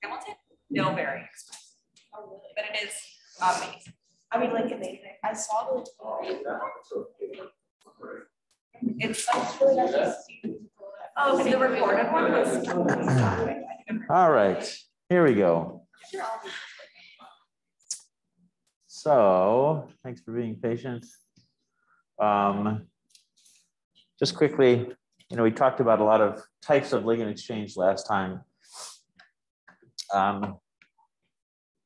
Hamilton? No, very expensive. Oh, really? But it is amazing. I mean, like I saw the. It's really nice to see. Oh, so the recorded one was. All right, here we go. So, thanks for being patient. Just quickly, we talked about a lot of types of ligand exchange last time.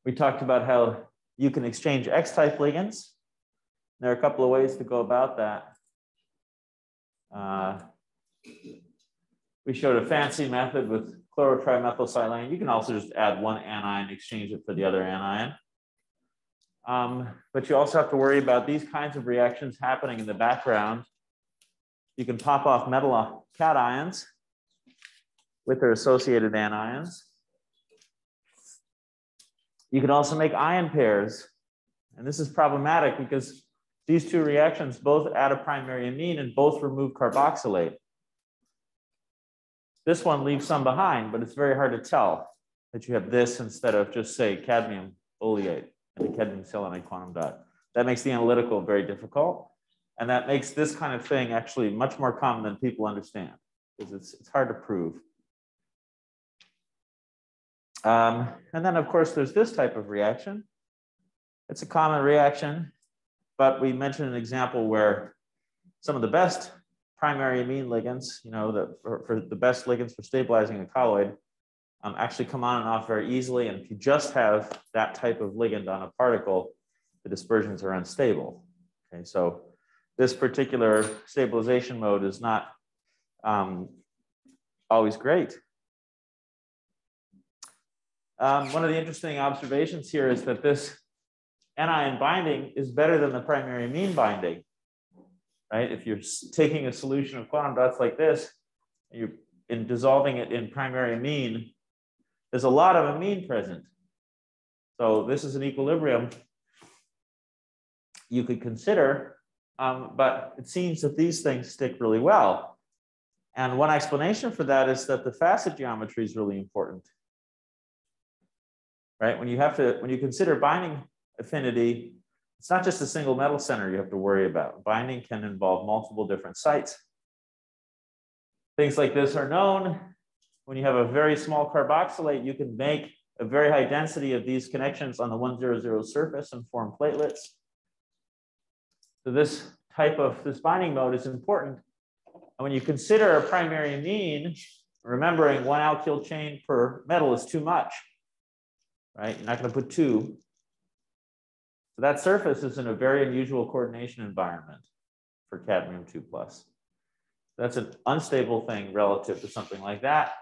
We talked about how you can exchange X-type ligands. There are a couple of ways to go about that. We showed a fancy method with chlorotrimethylsilane. You can also just add one anion, exchange it for the other anion. But you also have to worry about these kinds of reactions happening in the background. You can pop off metal cations with their associated anions. You can also make ion pairs. And this is problematic because these two reactions both add a primary amine and both remove carboxylate. This one leaves some behind, but it's very hard to tell that you have this instead of just, say, cadmium oleate and the cadmium selenide quantum dot. That makes the analytical very difficult. And that makes this kind of thing actually much more common than people understand, because it's hard to prove. And then, of course, there's this type of reaction. It's a common reaction, but we mentioned an example where some of the best primary amine ligands, for the best ligands for stabilizing a colloid, actually come on and off very easily. And if you just have that type of ligand on a particle, the dispersions are unstable. Okay, so this particular stabilization mode is not always great. One of the interesting observations here is that this anion binding is better than the primary amine binding, right? If you're taking a solution of quantum dots like this, and you're dissolving it in primary amine, there's a lot of amine present. So this is an equilibrium you could consider, but it seems that these things stick really well. And one explanation for that is that the facet geometry is really important. Right? When you consider binding affinity, it's not just a single metal center you have to worry about. Binding can involve multiple different sites. Things like this are known. When you have a very small carboxylate, you can make a very high density of these connections on the 100 surface and form platelets. So this binding mode is important. And when you consider a primary amine, remembering one alkyl chain per metal is too much. Right? You're not going to put two. So that surface is in a very unusual coordination environment for cadmium 2+. That's an unstable thing relative to something like that.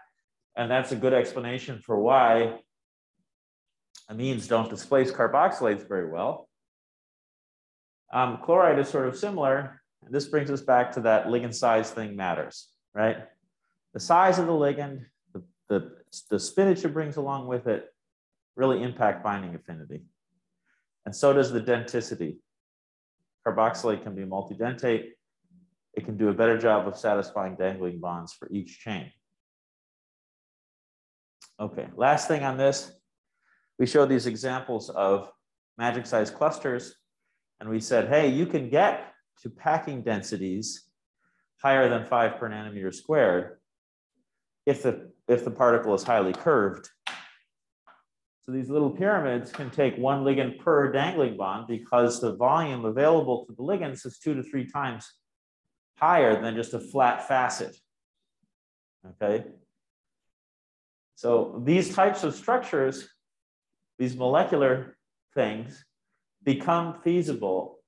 And that's a good explanation for why amines don't displace carboxylates very well. Chloride is sort of similar. And this brings us back to that ligand size thing matters, right? The size of the ligand, the spinach it brings along with it, really impact binding affinity. And so does the denticity. Carboxylate can be multidentate. It can do a better job of satisfying dangling bonds for each chain. Okay, last thing on this, we showed these examples of magic size clusters. And we said, hey, you can get to packing densities higher than 5 per nanometer squared if the particle is highly curved. So these little pyramids can take one ligand per dangling bond because the volume available to the ligands is 2 to 3 times higher than just a flat facet. Okay. So these types of structures, these molecular things, become feasible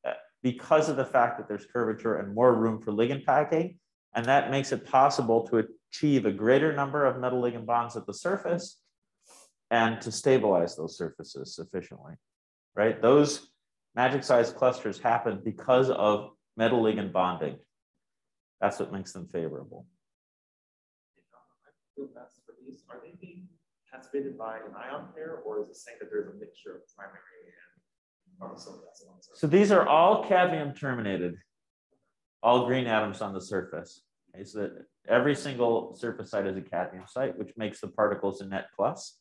because of the fact that there's curvature and more room for ligand packing. And that makes it possible to achieve a greater number of metal ligand bonds at the surface and to stabilize those surfaces sufficiently, right? Those magic size clusters happen because of metal ligand bonding. That's what makes them favorable. Are they being activated by an ion pair, or is it saying that there's a mixture of primary and orthogonal? So these are all cadmium terminated, all green atoms on the surface. Okay, so that every single surface site is a cadmium site, which makes the particles a net plus.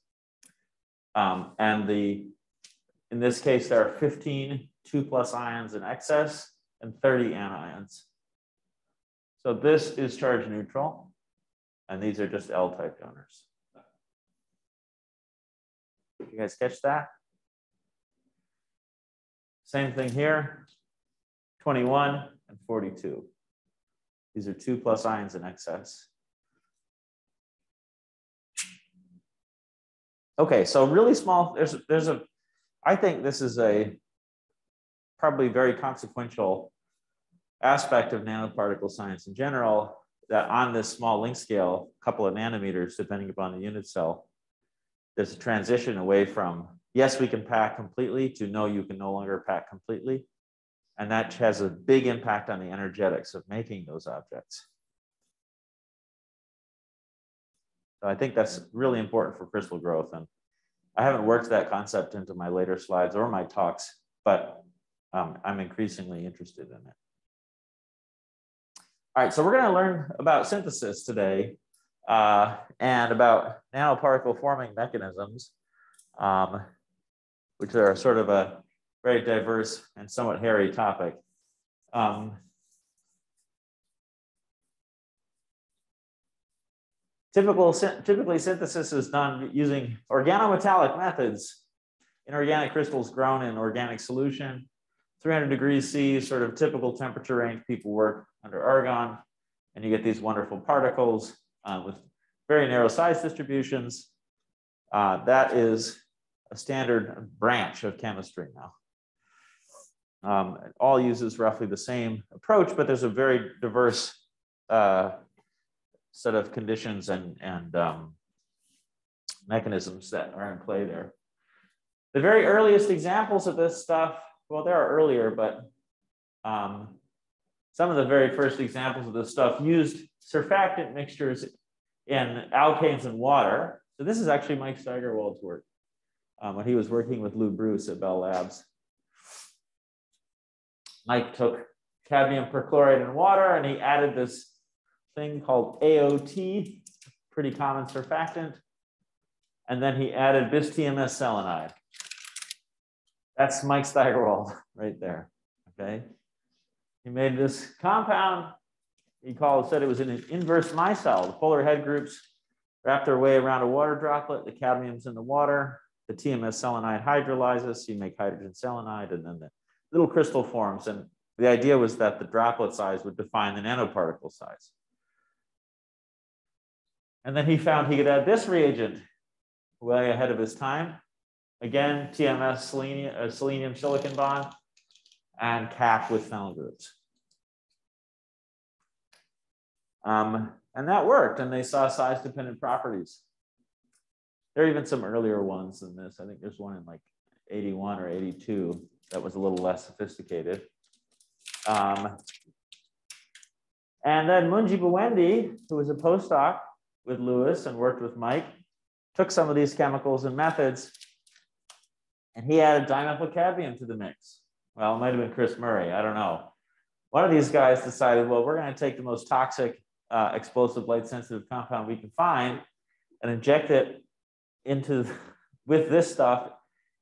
And in this case, there are 15 2+ ions in excess and 30 anions. So this is charge neutral, and these are just L-type donors. You guys catch that? Same thing here, 21 and 42. These are 2+ ions in excess. Okay, so really small, I think this is a probably very consequential aspect of nanoparticle science in general, that on this small length scale, a couple of nanometers, depending upon the unit cell, there's a transition away from, yes, we can pack completely, to no, you can no longer pack completely. And that has a big impact on the energetics of making those objects. So I think that's really important for crystal growth. And I haven't worked that concept into my later slides or my talks, but I'm increasingly interested in it. All right, so we're going to learn about synthesis today and about nanoparticle forming mechanisms, which are sort of a very diverse and somewhat hairy topic. Typically, synthesis is done using organometallic methods. Inorganic crystals grown in organic solution. 300 degrees C, sort of typical temperature range. People work under argon, and you get these wonderful particles with very narrow size distributions. That is a standard branch of chemistry now. It all uses roughly the same approach, but there's a very diverse set of conditions and mechanisms that are in play there. The very earliest examples of this stuff, well, there are earlier, but some of the very first examples of this stuff used surfactant mixtures in alkanes and water. So this is actually Mike Steigerwald's work when he was working with Lou Bruce at Bell Labs. Mike took cadmium perchlorate in water and he added this thing called AOT, pretty common surfactant. And then he added bis-TMS selenide. That's Mike Steigerwald right there, okay? He made this compound. He said it was an inverse micelle. The polar head groups wrap their way around a water droplet. The cadmium's in the water. The TMS selenide hydrolyzes. You make hydrogen selenide, and then the little crystal forms. And the idea was that the droplet size would define the nanoparticle size. And then he found he could add this reagent way ahead of his time. Again, TMS selenium silicon bond and cap with phenyl groups. And that worked, and they saw size-dependent properties. There are even some earlier ones than this. I think there's one in like 81 or 82 that was a little less sophisticated. And then Munji Buwendi, who was a postdoc with Lewis and worked with Mike, took some of these chemicals and methods, and he added dimethylcadmium to the mix. Well, it might have been Chris Murray, I don't know. One of these guys decided, well, we're going to take the most toxic, explosive, light-sensitive compound we can find and inject it with this stuff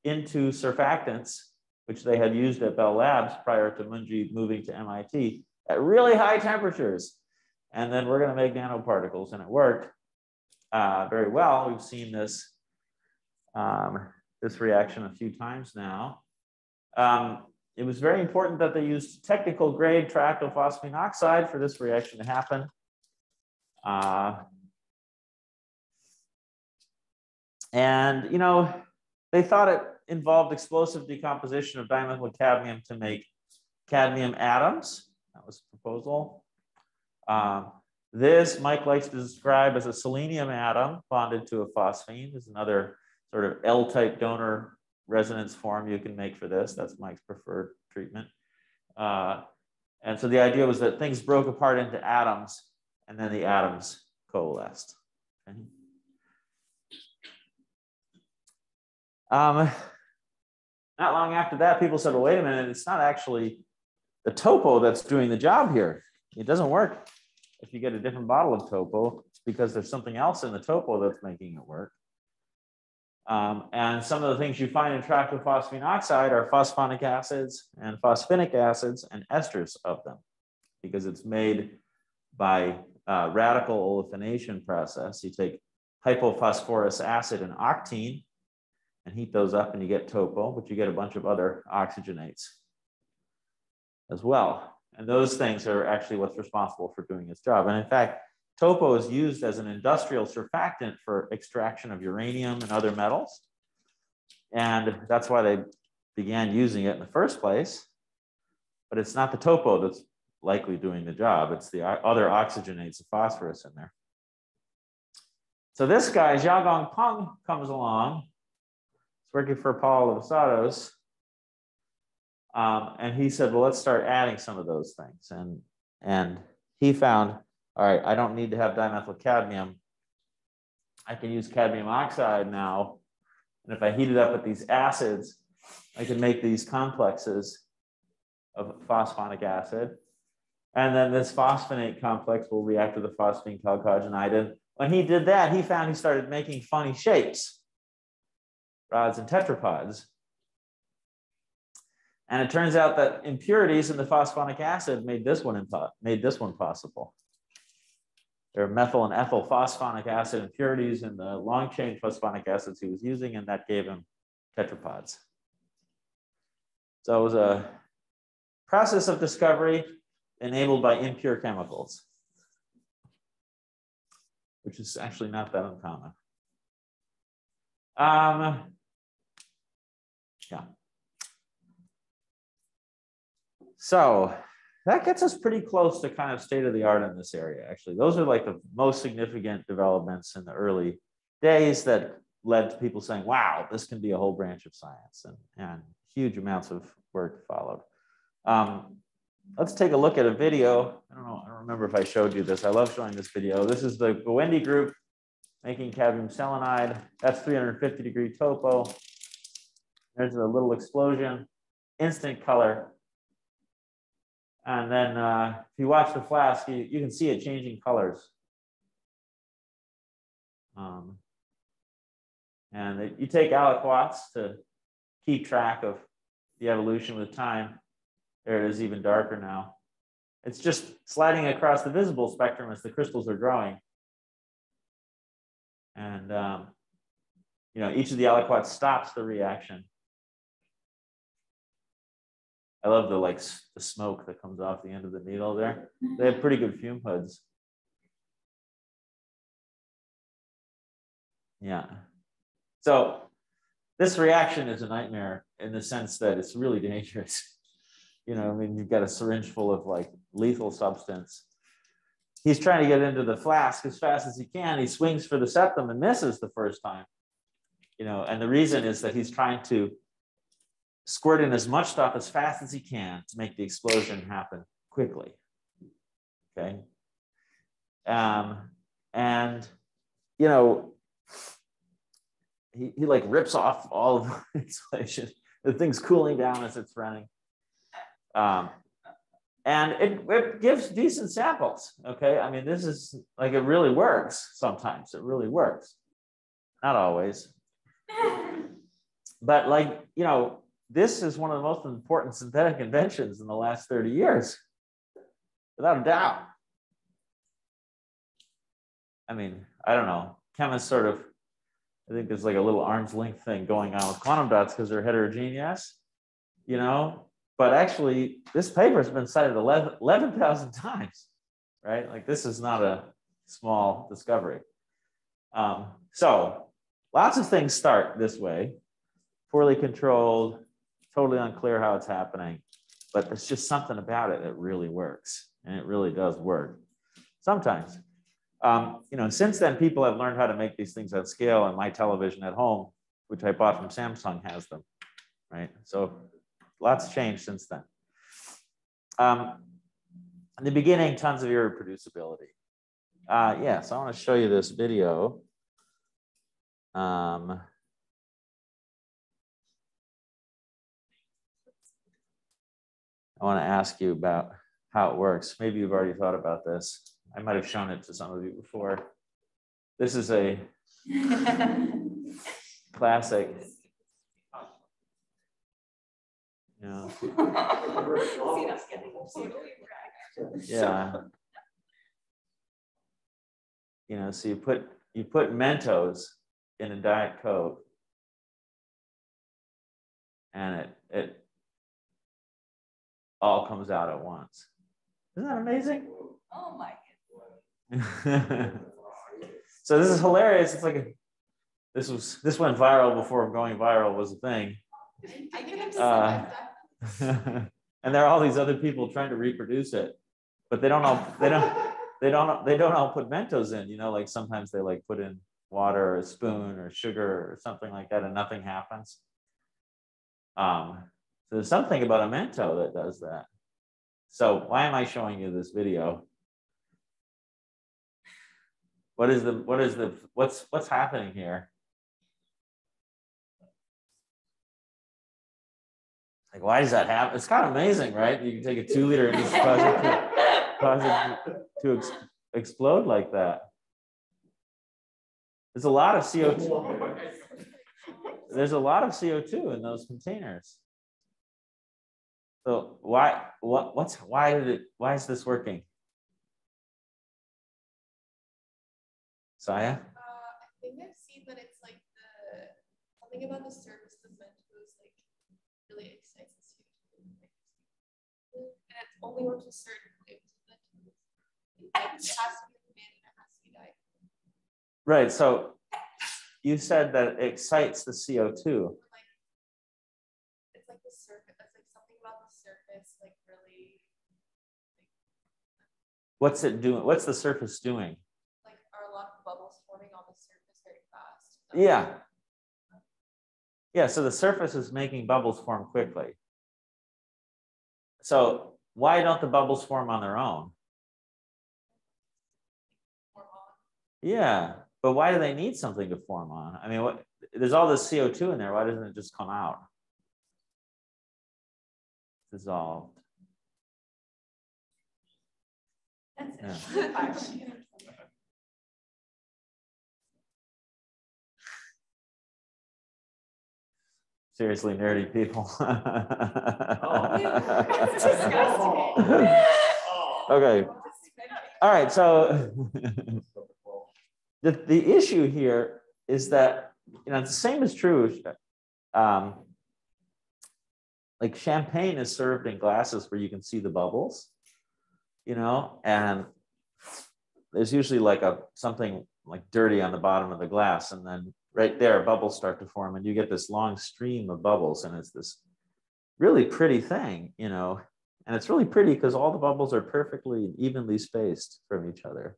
into surfactants, which they had used at Bell Labs prior to Munji moving to MIT at really high temperatures. And then we're going to make nanoparticles, and it worked very well. We've seen this, this reaction a few times now. It was very important that they used technical grade triacylphosphine oxide for this reaction to happen. And, you know, they thought it involved explosive decomposition of dimethylcadmium to make cadmium atoms. That was the proposal. This Mike likes to describe as a selenium atom bonded to a phosphine. This is another sort of L-type donor resonance form you can make for this. That's Mike's preferred treatment. And so the idea was that things broke apart into atoms, and then the atoms coalesced. Okay. Not long after that, people said, well, wait a minute, it's not actually the topo that's doing the job here. It doesn't work if you get a different bottle of topo. It's because there's something else in the topo that's making it work. And some of the things you find in tractylphosphine oxide are phosphonic acids and phosphinic acids and esters of them, because it's made by radical olefination process. You take hypophosphorus acid and octene and heat those up and you get topo, but you get a bunch of other oxygenates as well. And those things are actually what's responsible for doing its job. And in fact, topo is used as an industrial surfactant for extraction of uranium and other metals. And that's why they began using it in the first place. But it's not the topo that's likely doing the job. It's the other oxygenates of phosphorus in there. So this guy, Xiaogong Peng, comes along. He's working for Paul Lovasatos. And he said, well, let's start adding some of those things. And he found, all right, I don't need to have dimethyl cadmium. I can use cadmium oxide now. And if I heat it up with these acids, I can make these complexes of phosphonic acid. And then this phosphonate complex will react with the phosphine chalcogenide. And when he did that, he found he started making funny shapes, rods and tetrapods. And it turns out that impurities in the phosphonic acid made this one possible. There are methyl and ethyl phosphonic acid impurities in the long chain phosphonic acids he was using, and that gave him tetrapods. So it was a process of discovery enabled by impure chemicals, which is actually not that uncommon. Yeah. So that gets us pretty close to kind of state of the art in this area, actually. Those are like the most significant developments in the early days that led to people saying, wow, this can be a whole branch of science, and huge amounts of work followed. Let's take a look at a video. I don't remember if I showed you this. I love showing this video. This is the Goendi group making cadmium selenide. That's 350-degree topo. There's a little explosion, instant color. And then if you watch the flask, you can see it changing colors. And you take aliquots to keep track of the evolution with time. There it is, even darker now. It's just sliding across the visible spectrum as the crystals are growing. And each of the aliquots stops the reaction. I love the smoke that comes off the end of the needle there. They have pretty good fume hoods. Yeah. So this reaction is a nightmare in the sense that it's really dangerous. You've got a syringe full of lethal substance. He's trying to get into the flask as fast as he can. He swings for the septum and misses the first time. And the reason is that he's trying to squirt in as much stuff as fast as he can to make the explosion happen quickly. Okay. He rips off all of the insulation. The thing's cooling down as it's running. And it gives decent samples. Okay. I mean, this is it really works sometimes. It really works. Not always. But this is one of the most important synthetic inventions in the last 30 years, without a doubt. I mean, I don't know. Chemists I think there's a little arm's length thing going on with quantum dots because they're heterogeneous, but actually this paper has been cited 11,000 times, right? This is not a small discovery. So lots of things start this way, poorly controlled, totally unclear how it's happening, but there's just something about it that really works, and it really does work sometimes. Since then, people have learned how to make these things at scale, and my television at home, which I bought from Samsung, has them, right? So lots changed since then. In the beginning, tons of irreproducibility. So I want to show you this video. I want to ask you about how it works. Maybe you've already thought about this. I might have shown it to some of you before. This is a classic. Yeah. Yeah. You know, so you put Mentos in a Diet Coke, and it all comes out at once. Isn't that amazing? Oh my So this is hilarious. It's like this went viral before going viral was a thing. I get it to And there are all these other people trying to reproduce it, but they don't all put Mentos in, you know, like sometimes they like put in water or a spoon or sugar or something like that and nothing happens. So there's something about a Mento that does that. So why am I showing you this video? What's happening here? Like, why does that happen? It's kind of amazing, right? You can take a 2 liter and just cause it to explode like that. There's a lot of CO2. There's a lot of CO2 in those containers. So why is this working? Saya? I think I've seen that it's like something about the surface of Mentos like really excites the CO2. And it only works with certain flavors of Mentos. It has to be made and it has to be dyed. Right. So you said that it excites the CO2. It's like the surface. That's like something about the surface, like really. What's it doing? What's the surface doing? Like are a lot of bubbles forming on the surface very fast. Yeah. Yeah. So the surface is making bubbles form quickly. So why don't the bubbles form on their own? Yeah. But why do they need something to form on? I mean, there's all this CO2 in there. Why doesn't it just come out? Dissolved. That's Yeah. it. Seriously, nerdy people. That's disgusting. Okay. All right. So the issue here is that, you know, the same is true. Like champagne is served in glasses where you can see the bubbles, you know, and there's usually like something like dirty on the bottom of the glass, and then right there bubbles start to form and you get this long stream of bubbles, and it's this really pretty thing, you know, and it's really pretty because all the bubbles are perfectly and evenly spaced from each other.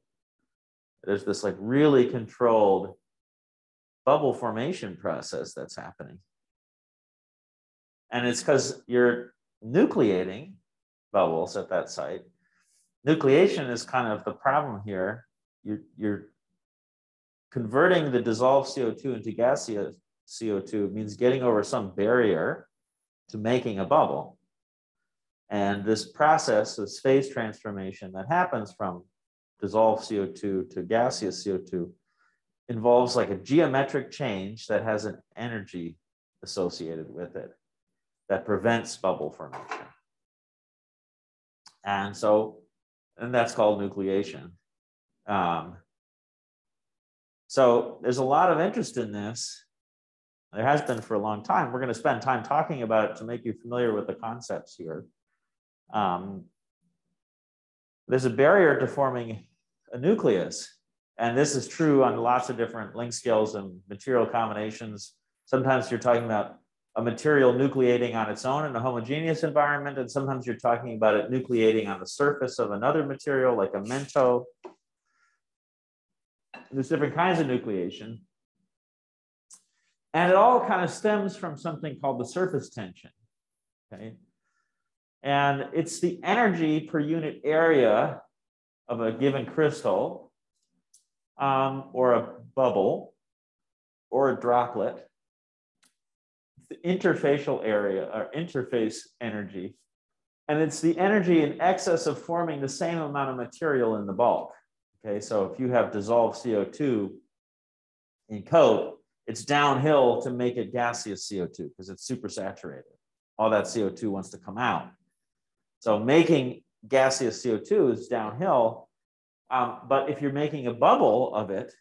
There's this like really controlled bubble formation process that's happening. And it's because you're nucleating bubbles at that site. Nucleation is kind of the problem here. You're converting the dissolved CO2 into gaseous CO2 means getting over some barrier to making a bubble. And this process, this phase transformation that happens from dissolved CO2 to gaseous CO2 involves like a geometric change that has an energy associated with it that prevents bubble formation. And that's called nucleation. So there's a lot of interest in this. There has been for a long time. We're going to spend time talking about it to make you familiar with the concepts here. There's a barrier to forming a nucleus. And this is true on lots of different length scales and material combinations. Sometimes you're talking about a material nucleating on its own in a homogeneous environment, and sometimes you're talking about it nucleating on the surface of another material like a Mento. There's different kinds of nucleation. And it all kind of stems from something called the surface tension, okay? And it's the energy per unit area of a given crystal, or a bubble, or a droplet. It's the interfacial area, or interface energy. And it's the energy in excess of forming the same amount of material in the bulk. Okay, so if you have dissolved CO2 in coat, it's downhill to make it gaseous CO2 because it's super saturated. All that CO2 wants to come out. So making gaseous CO2 is downhill. But if you're making a bubble of it,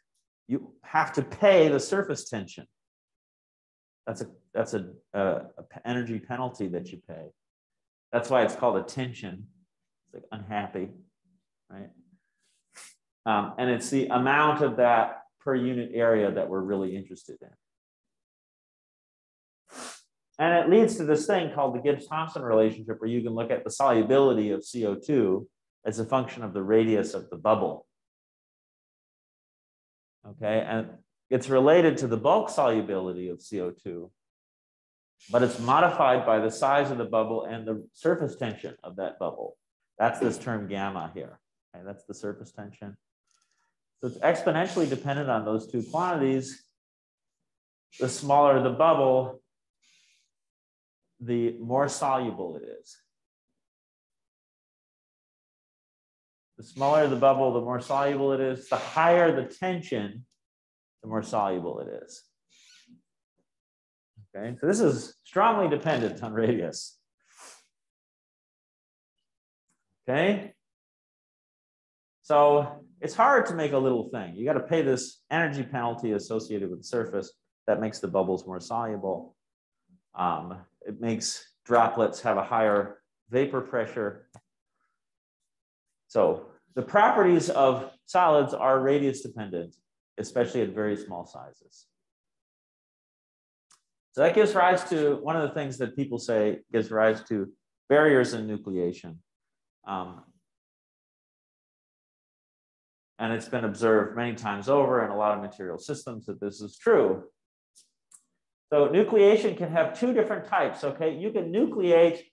you have to pay the surface tension. That's an energy penalty that you pay. That's why it's called a tension. It's like unhappy, right? And it's the amount of that per unit area that we're really interested in. And it leads to this thing called the Gibbs-Thompson relationship, where you can look at the solubility of CO2 as a function of the radius of the bubble. Okay, and it's related to the bulk solubility of CO2, but it's modified by the size of the bubble and the surface tension of that bubble. That's this term gamma here. Okay, that's the surface tension. So it's exponentially dependent on those two quantities. The smaller the bubble, the more soluble it is. The smaller the bubble, the more soluble it is. The higher the tension, the more soluble it is. Okay, so this is strongly dependent on radius. Okay, so it's hard to make a little thing. You got to pay this energy penalty associated with the surface that makes the bubbles more soluble. It makes droplets have a higher vapor pressure. So the properties of solids are radius dependent, especially at very small sizes. So that gives rise to one of the things that people say gives rise to barriers in nucleation. And it's been observed many times over in a lot of material systems that this is true. So nucleation can have two different types, okay? You can nucleate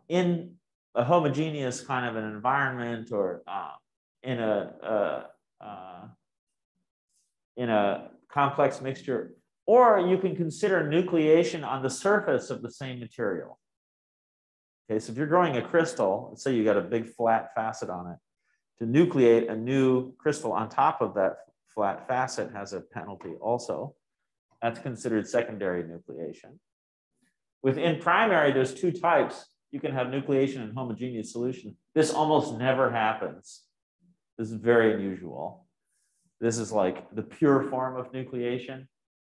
in a homogeneous kind of an environment, or in a complex mixture, or you can consider nucleation on the surface of the same material. Okay, so if you're growing a crystal, let's say you got a big flat facet on it, to nucleate a new crystal on top of that flat facet has a penalty also. That's considered secondary nucleation. Within primary, there's two types. You can have nucleation in homogeneous solution. This almost never happens. This is very unusual. This is like the pure form of nucleation.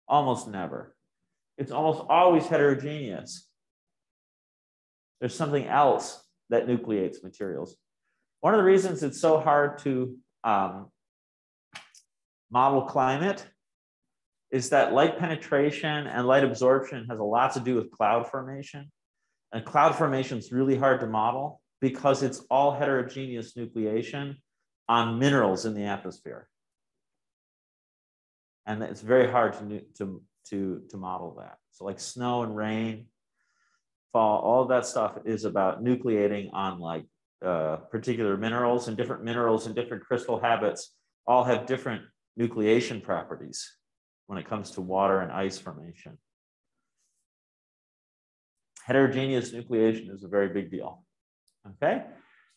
Almost never. It's almost always heterogeneous. There's something else that nucleates materials. One of the reasons it's so hard to model climate is that light penetration and light absorption has a lot to do with cloud formation. And cloud formation is really hard to model because it's all heterogeneous nucleation on minerals in the atmosphere. And it's very hard to model that. So like snow and rain, fall, all of that stuff is about nucleating on like particular minerals, and different crystal habits all have different nucleation properties when it comes to water and ice formation. Heterogeneous nucleation is a very big deal, okay?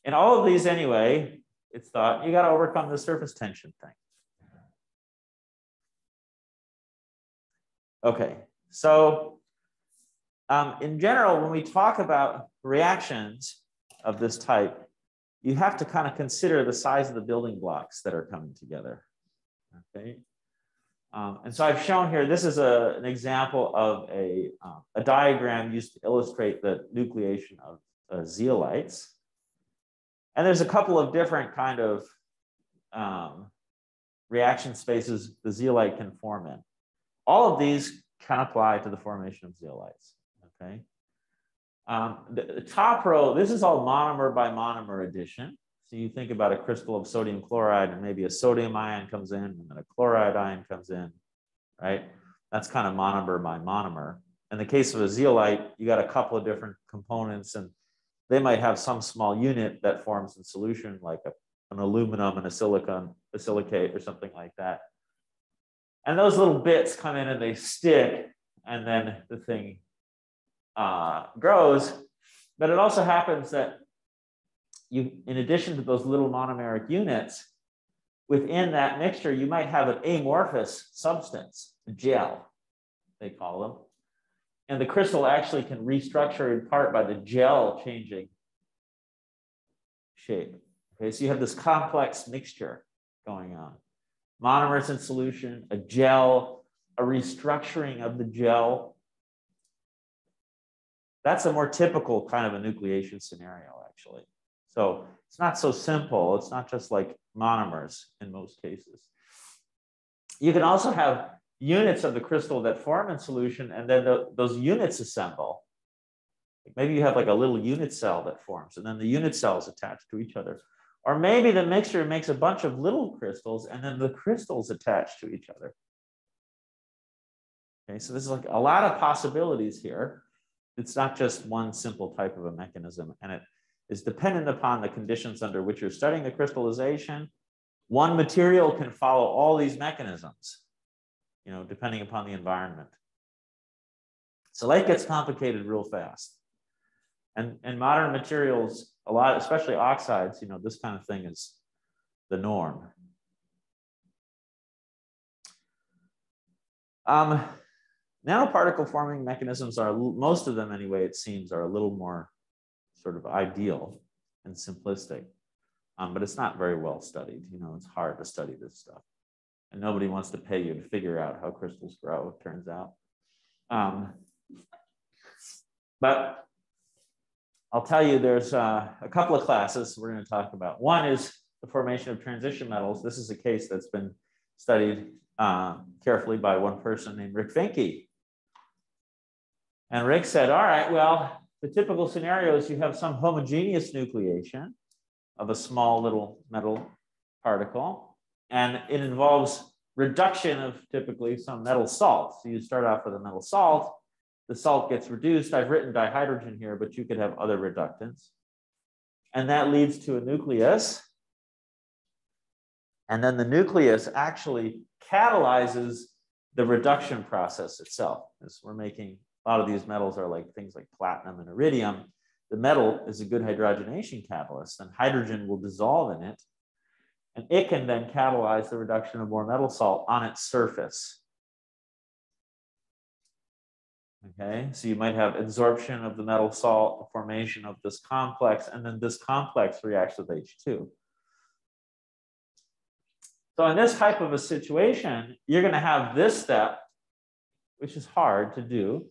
In all of these anyway, it's thought you got to overcome the surface tension thing. Okay, so in general, when we talk about reactions of this type, you have to kind of consider the size of the building blocks that are coming together, okay? And so I've shown here, this is an example of a diagram used to illustrate the nucleation of zeolites. And there's a couple of different kind of reaction spaces the zeolite can form in. All of these can apply to the formation of zeolites, okay? The top row, this is all monomer by monomer addition. So you think about a crystal of sodium chloride, and maybe a sodium ion comes in and then a chloride ion comes in, right? That's kind of monomer by monomer. In the case of a zeolite, you got a couple of different components, and they might have some small unit that forms in solution, like an aluminum and a silicate or something like that. And those little bits come in and they stick, and then the thing grows. But it also happens that you, in addition to those little monomeric units, within that mixture, you might have an amorphous substance. gel, they call them. And the crystal actually can restructure in part by the gel changing shape. Okay, so you have this complex mixture going on. Monomers in solution, a gel, a restructuring of the gel. That's a more typical kind of a nucleation scenario, actually. So it's not so simple. It's not just like monomers in most cases. You can also have units of the crystal that form in solution, and then those units assemble. Maybe you have like a little unit cell that forms, and then the unit cells attach to each other. Or maybe the mixture makes a bunch of little crystals, and then the crystals attach to each other. Okay, so there's like a lot of possibilities here. It's not just one simple type of a mechanism, and it is dependent upon the conditions under which you're studying the crystallization. One material can follow all these mechanisms, you know, depending upon the environment. So life gets complicated real fast. And modern materials, a lot, especially oxides, you know, this kind of thing is the norm. Nanoparticle forming mechanisms are, most of them anyway, it seems, are a little more sort of ideal and simplistic. But it's not very well studied. You know, it's hard to study this stuff. And nobody wants to pay you to figure out how crystals grow, it turns out. But I'll tell you, there's a couple of classes we're going to talk about. One is the formation of transition metals. This is a case that's been studied carefully by one person named Rick Finke. And Rick said, all right, well, the typical scenario is you have some homogeneous nucleation of a small little metal particle, and it involves reduction of typically some metal salt. So you start off with a metal salt, the salt gets reduced. I've written dihydrogen here, but you could have other reductants. And that leads to a nucleus. And then the nucleus actually catalyzes the reduction process itself. As we're making, a lot of these metals are like things like platinum and iridium. The metal is a good hydrogenation catalyst, and hydrogen will dissolve in it. And it can then catalyze the reduction of more metal salt on its surface. Okay, so you might have absorption of the metal salt, the formation of this complex, and then this complex reacts with H2. So in this type of a situation, you're going to have this step, which is hard to do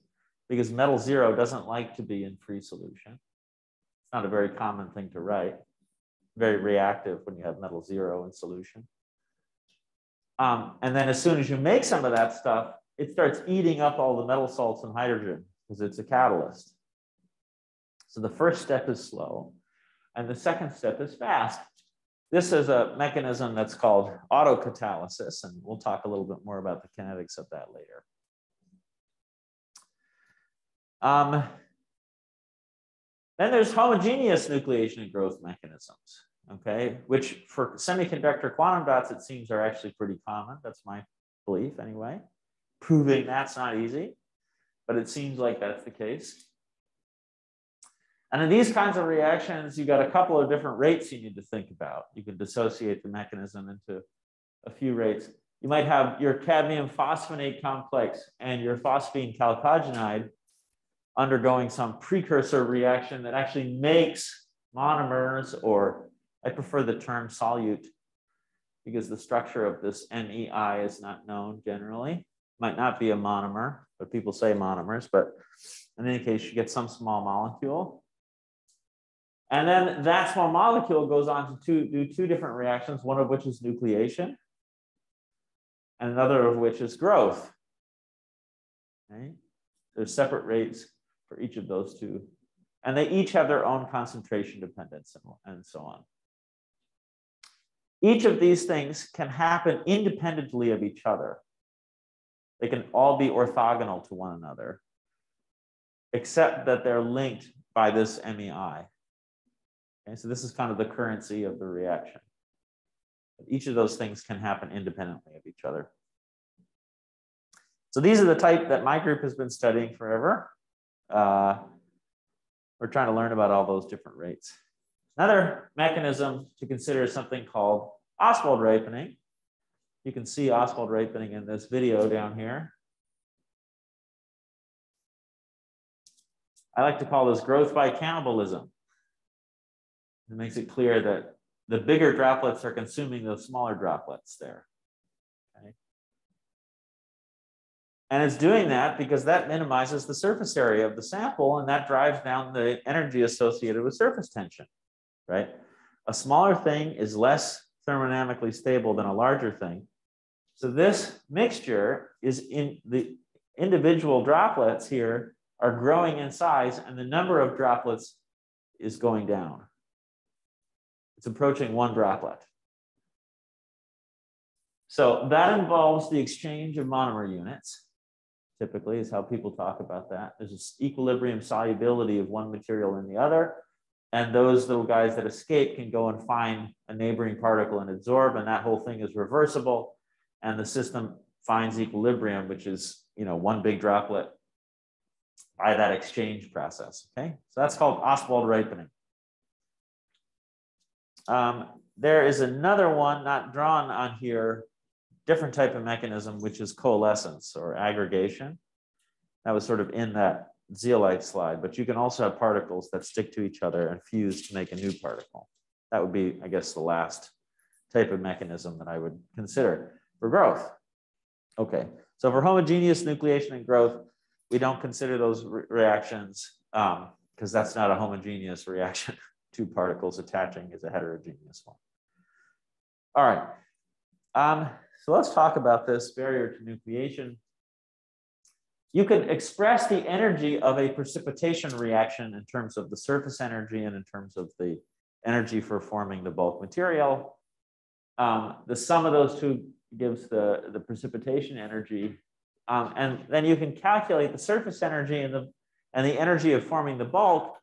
because metal zero doesn't like to be in free solution. It's not a very common thing to write. Very reactive when you have metal zero in solution. And then as soon as you make some of that stuff, it starts eating up all the metal salts and hydrogen because it's a catalyst. So the first step is slow, and the second step is fast. This is a mechanism that's called autocatalysis, and we'll talk a little bit more about the kinetics of that later. Then there's homogeneous nucleation and growth mechanisms, okay, which for semiconductor quantum dots, it seems are actually pretty common. That's my belief anyway. Proving that's not easy, but it seems like that's the case. And in these kinds of reactions, you've got a couple of different rates you need to think about. You can dissociate the mechanism into a few rates. You might have your cadmium phosphonate complex and your phosphine chalcogenide undergoing some precursor reaction that actually makes monomers, or I prefer the term solute because the structure of this MEI is not known generally. Might not be a monomer, but people say monomers, but in any case, you get some small molecule. And then that small molecule goes on to do two different reactions, one of which is nucleation, and another of which is growth. Okay? There's separate rates for each of those two, and they each have their own concentration dependence and so on. Each of these things can happen independently of each other. They can all be orthogonal to one another, except that they're linked by this MEI. Okay, so this is kind of the currency of the reaction. Each of those things can happen independently of each other. So these are the type that my group has been studying forever. We're trying to learn about all those different rates. Another mechanism to consider is something called Ostwald ripening. You can see Oswald ripening in this video down here. I like to call this growth by cannibalism. It makes it clear that the bigger droplets are consuming those smaller droplets there. Okay. And it's doing that because that minimizes the surface area of the sample, and that drives down the energy associated with surface tension, right? A smaller thing is less thermodynamically stable than a larger thing. So this mixture is in the individual droplets here are growing in size, and the number of droplets is going down. It's approaching 1 droplet. So that involves the exchange of monomer units, typically is how people talk about that. There's this equilibrium solubility of one material in the other, and those little guys that escape can go and find a neighboring particle and absorb, and that whole thing is reversible, and the system finds equilibrium, which is, you know, one big droplet by that exchange process. Okay, so that's called Ostwald ripening. There is another one not drawn on here, different type of mechanism, which is coalescence or aggregation. That was sort of in that zeolite slide, but you can also have particles that stick to each other and fuse to make a new particle. That would be, I guess, the last type of mechanism that I would consider for growth. Okay, so for homogeneous nucleation and growth, we don't consider those reactions because that's not a homogeneous reaction. 2 particles attaching is a heterogeneous one. All right, so let's talk about this barrier to nucleation. You can express the energy of a precipitation reaction in terms of the surface energy and in terms of the energy for forming the bulk material. The sum of those two gives the precipitation energy. And then you can calculate the surface energy and the energy of forming the bulk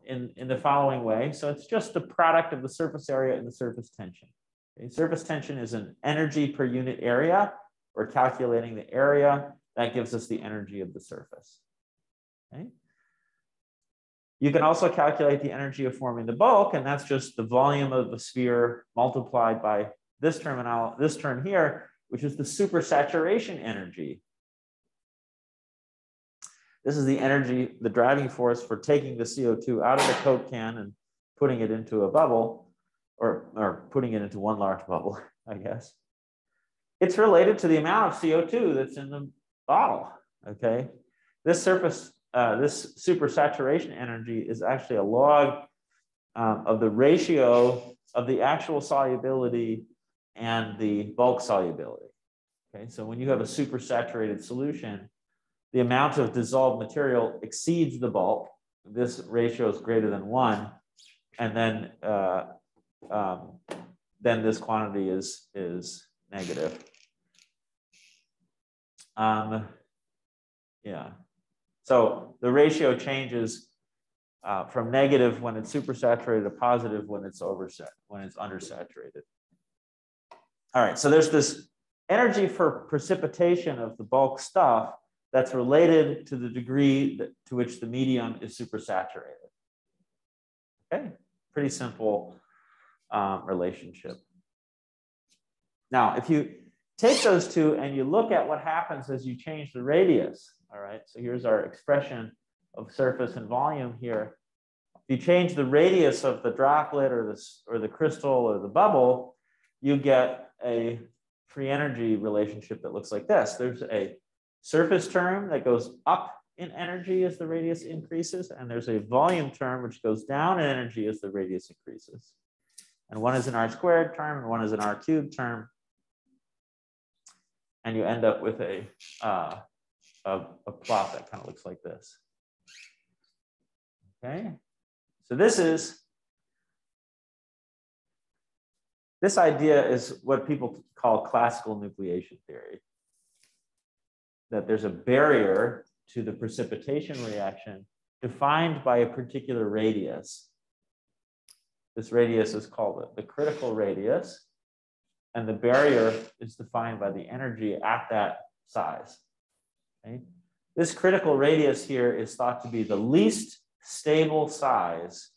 in the following way. So it's just the product of the surface area and the surface tension. Okay? Surface tension is an energy per unit area. We're calculating the area. That gives us the energy of the surface. Okay? You can also calculate the energy of forming the bulk, and that's just the volume of the sphere multiplied by this term here, which is the supersaturation energy. This is the energy, the driving force for taking the CO2 out of the Coke can and putting it into a bubble, or putting it into one large bubble, I guess. It's related to the amount of CO2 that's in the bottle, okay? This supersaturation energy is actually a log of the ratio of the actual solubility and the bulk solubility. Okay, so when you have a supersaturated solution, the amount of dissolved material exceeds the bulk. This ratio is greater than 1, and then this quantity is negative. Yeah. So the ratio changes from negative when it's supersaturated to positive when it's undersaturated. All right, so there's this energy for precipitation of the bulk stuff that's related to the degree to which the medium is supersaturated. Okay, pretty simple relationship. Now, if you take those two and you look at what happens as you change the radius, all right, so here's our expression of surface and volume here. If you change the radius of the droplet or the crystal or the bubble, you get a free energy relationship that looks like this. There's a surface term that goes up in energy as the radius increases, and there's a volume term which goes down in energy as the radius increases. And one is an r² term and one is an r³ term. And you end up with a plot that kind of looks like this. Okay, so this idea is what people call classical nucleation theory. That there's a barrier to the precipitation reaction defined by a particular radius. This radius is called the critical radius, and the barrier is defined by the energy at that size. Okay? This critical radius here is thought to be the least stable size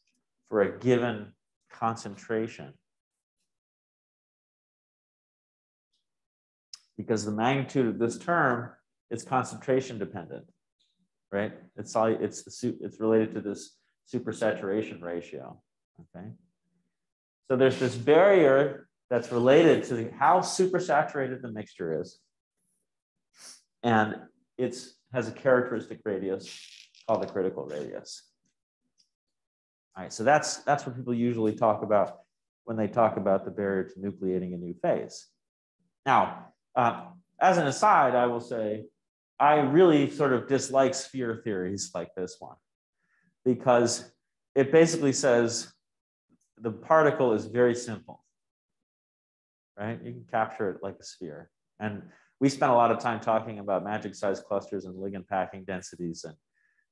for a given concentration. because the magnitude of this term is concentration dependent, right? It's related to this supersaturation ratio, okay? So there's this barrier that's related to how supersaturated the mixture is. And it has a characteristic radius called the critical radius. All right, so that's what people usually talk about when they talk about the barrier to nucleating a new phase. Now, as an aside, I will say, I really sort of dislike sphere theories like this one, because it basically says the particle is very simple, right? You can capture it like a sphere. And we spent a lot of time talking about magic size clusters and ligand packing densities and,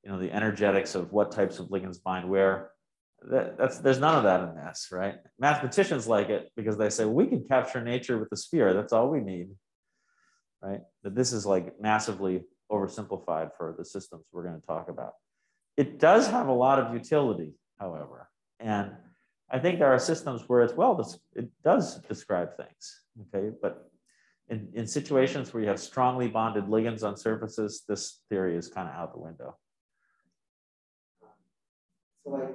you know, the energetics of what types of ligands bind where. There's none of that in this, right? Mathematicians like it because they say, well, we can capture nature with a sphere. That's all we need, right? But this is like massively oversimplified for the systems we're going to talk about. It does have a lot of utility, however. And I think there are systems where it does describe things, okay? But in situations where you have strongly bonded ligands on surfaces, this theory is kind of out the window. So like,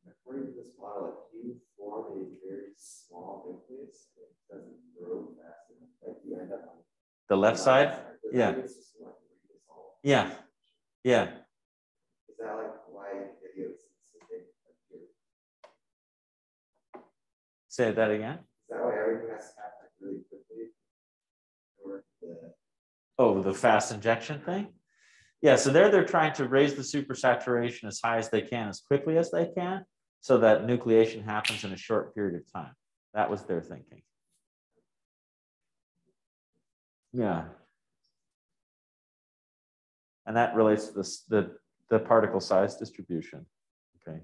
according to this model, if you form a very small nucleus, it doesn't grow fast enough. Like you end up on the left side? Yeah. Yeah. Yeah. Is that like why idiosyncratic appear? Say that again? Is that why everything has to happen really quickly? Or the fast injection thing? Yeah, so they're trying to raise the supersaturation as high as they can, as quickly as they can, so that nucleation happens in a short period of time. That was their thinking. Yeah. And that relates to this, the particle size distribution. Okay.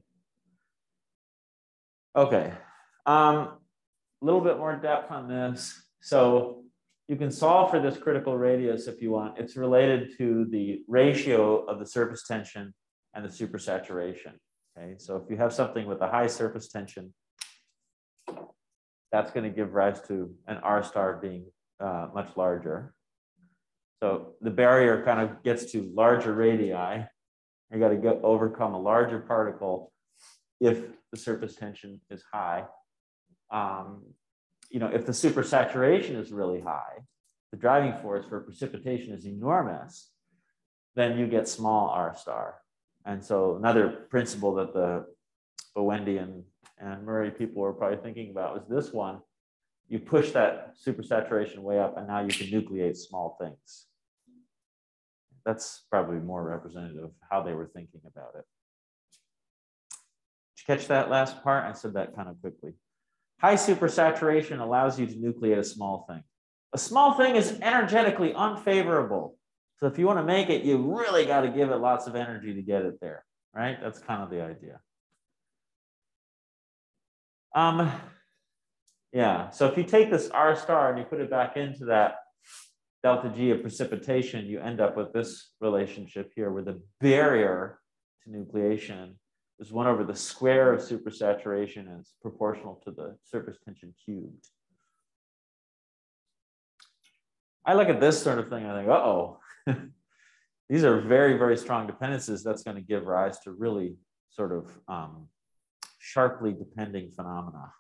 Okay. A little bit more depth on this. So you can solve for this critical radius if you want. It's related to the ratio of the surface tension and the supersaturation. Okay, so if you have something with a high surface tension, that's going to give rise to an R star being much larger. So the barrier kind of gets to larger radii. You got to overcome a larger particle if the surface tension is high. You know, if the supersaturation is really high, the driving force for precipitation is enormous, then you get small R star. And so another principle that the Bowendi and Murray people were probably thinking about was this one. You push that supersaturation way up and now you can nucleate small things. That's probably more representative of how they were thinking about it. Did you catch that last part? I said that kind of quickly. High supersaturation allows you to nucleate a small thing. A small thing is energetically unfavorable. So if you want to make it, you really got to give it lots of energy to get it there, right? That's kind of the idea. Yeah, so if you take this R star and you put it back into that delta G of precipitation, you end up with this relationship here where the barrier to nucleation is 1 over the square of supersaturation and it's proportional to the surface tension cubed. I look at this sort of thing and I think, uh-oh, these are very, very strong dependencies. That's going to give rise to really sort of sharply depending phenomena.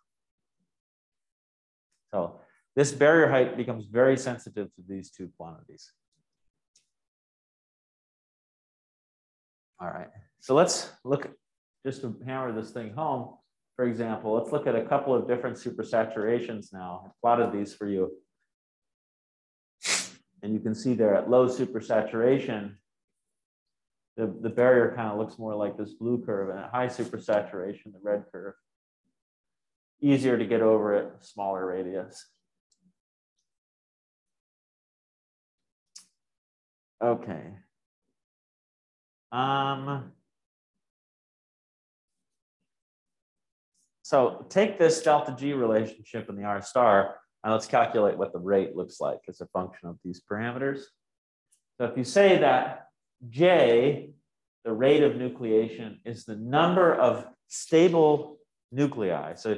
So this barrier height becomes very sensitive to these two quantities. All right, so let's look, just to hammer this thing home, for example, let's look at a couple of different supersaturations now. I plotted these for you. And you can see there at low supersaturation, the barrier kind of looks more like this blue curve, and at high supersaturation, the red curve. Easier to get over it, smaller radius. Okay. So take this delta G relationship in the R star, and let's calculate what the rate looks like as a function of these parameters. So if you say that J, the rate of nucleation, is the number of stable nuclei. So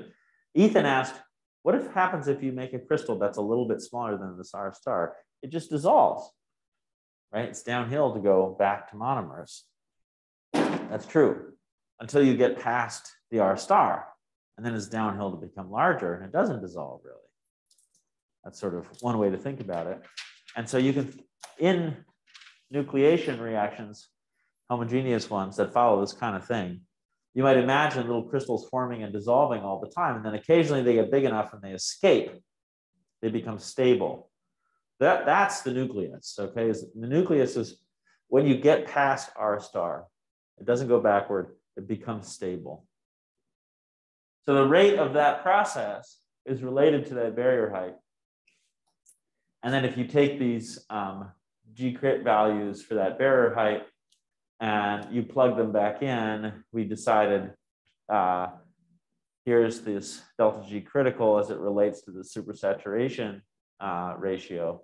Ethan asked, what happens if you make a crystal that's a little bit smaller than this R star? it just dissolves, right? It's downhill to go back to monomers. That's true until you get past the R star, and then it's downhill to become larger, and it doesn't dissolve really. That's sort of one way to think about it. And so you can, in nucleation reactions, homogeneous ones that follow this kind of thing, you might imagine little crystals forming and dissolving all the time, and then occasionally they get big enough and they escape. They become stable. That's the nucleus, okay? The nucleus is when you get past R star, it doesn't go backward, it becomes stable. So the rate of that process is related to that barrier height. And then if you take these G-crit values for that barrier height and you plug them back in, we decided here's this delta G critical as it relates to the supersaturation ratio.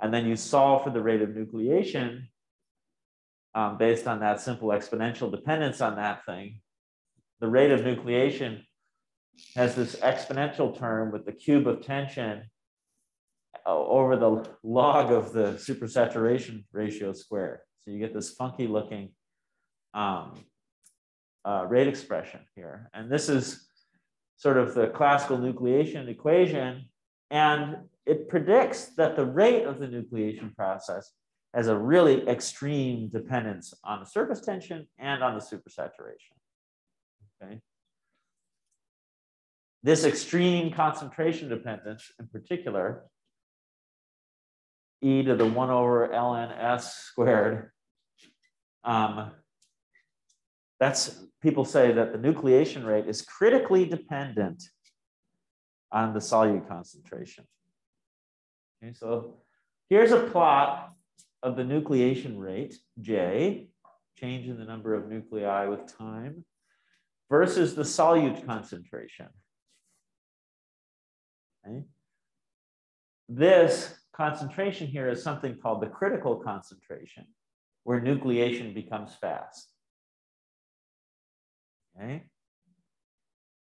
And then you solve for the rate of nucleation based on that simple exponential dependence on that thing. The rate of nucleation has this exponential term with the cube of tension over the log of the supersaturation ratio squared. So you get this funky looking rate expression here. And this is sort of the classical nucleation equation. And it predicts that the rate of the nucleation process has a really extreme dependence on the surface tension and on the supersaturation. Okay. This extreme concentration dependence in particular, e to the 1 over ln s squared, that's, people say that the nucleation rate is critically dependent on the solute concentration. Okay, so here's a plot of the nucleation rate, J, change in the number of nuclei with time, versus the solute concentration. Okay. This concentration here is something called the critical concentration, where nucleation becomes fast. Okay.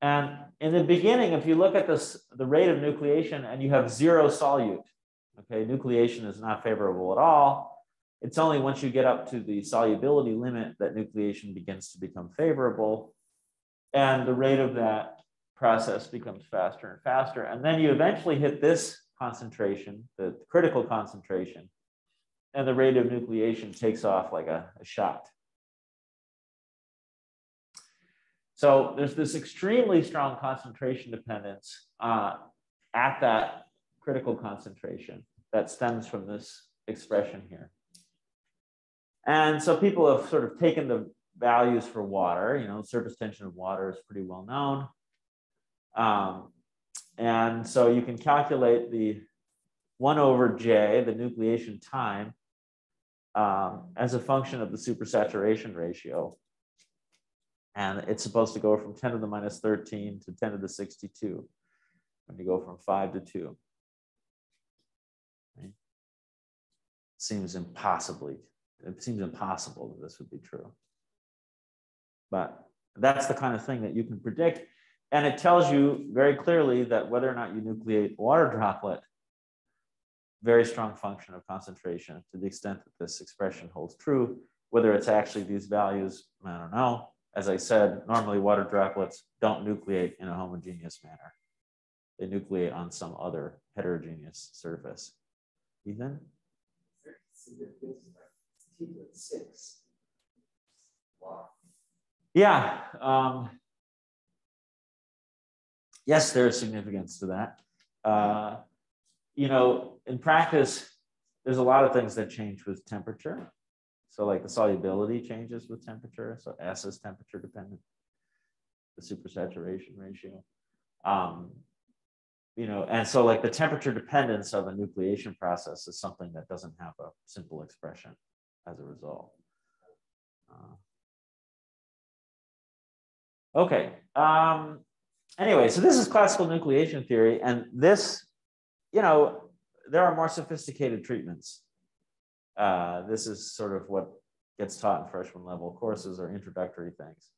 And in the beginning, if you look at this, the rate of nucleation and you have 0 solute, okay, nucleation is not favorable at all. It's only once you get up to the solubility limit that nucleation begins to become favorable. And the rate of that process becomes faster and faster. And then you eventually hit this concentration, the critical concentration, and the rate of nucleation takes off like a shot. So there's this extremely strong concentration dependence at that critical concentration that stems from this expression here. And so people have sort of taken the values for water, you know, surface tension of water is pretty well known. And so you can calculate the 1 over J, the nucleation time, as a function of the supersaturation ratio. And it's supposed to go from 10 to the minus 13 to 10 to the 62 when you go from 5 to 2. Okay. It seems impossible that this would be true. But that's the kind of thing that you can predict. And it tells you very clearly that whether or not you nucleate water droplet, very strong function of concentration to the extent that this expression holds true. Whether it's actually these values, I don't know. As I said, normally water droplets don't nucleate in a homogeneous manner. They nucleate on some other heterogeneous surface. Ethan? Wow. Yeah. Yes, there is significance to that. You know, in practice, there's a lot of things that change with temperature. So like the solubility changes with temperature. So S is temperature dependent, the supersaturation ratio. You know, and so like the temperature dependence of a nucleation process is something that doesn't have a simple expression as a result. Okay. Anyway, so this is classical nucleation theory, and this, you know, there are more sophisticated treatments. This is sort of what gets taught in freshman level courses or introductory things,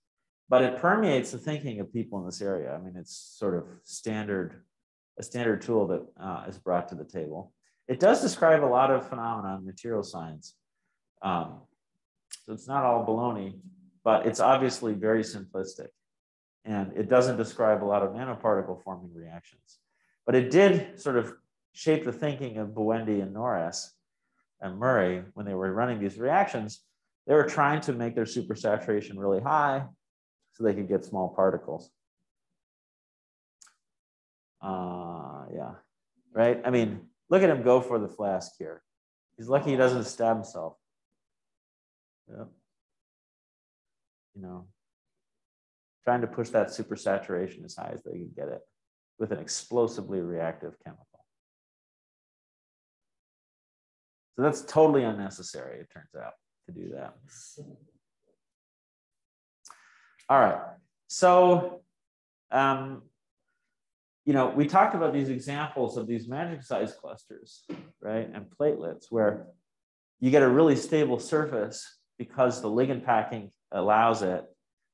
but it permeates the thinking of people in this area. I mean, it's sort of a standard tool that is brought to the table. It does describe a lot of phenomena in material science. So it's not all baloney, but it's obviously very simplistic. And it doesn't describe a lot of nanoparticle forming reactions. But it did sort of shape the thinking of Buendia and Norris and Murray when they were running these reactions. They were trying to make their supersaturation really high so they could get small particles. Yeah, right? I mean, look at him go for the flask here. He's lucky he doesn't stab himself. Yep. You know, trying to push that supersaturation as high as they can get it with an explosively reactive chemical. So that's totally unnecessary, it turns out, to do that. All right, so, you know, we talked about these examples of these magic size clusters, right? And platelets where you get a really stable surface because the ligand packing allows it.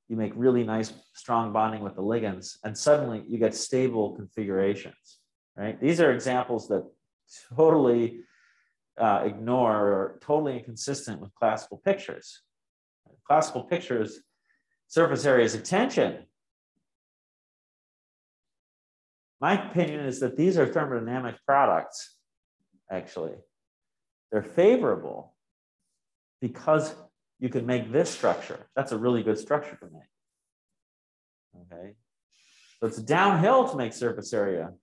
You make really nice, strong bonding with the ligands, and suddenly you get stable configurations, right? These are examples that totally ignore or totally inconsistent with classical pictures. Classical pictures, surface area is attention. My opinion is that these are thermodynamic products, actually. They're favorable because you can make this structure. That's a really good structure to make. Okay. So it's downhill to make surface area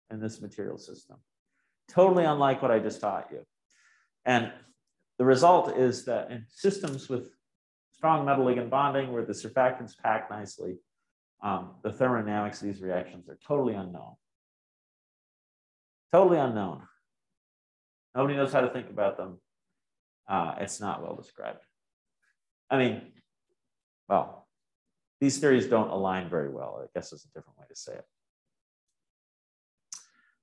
in this material system. Totally unlike what I just taught you. And the result is that in systems with strong metal ligand bonding where the surfactants pack nicely, the thermodynamics of these reactions are totally unknown. Totally unknown. Nobody knows how to think about them. It's not well described. I mean, well, these theories don't align very well. I guess is a different way to say it.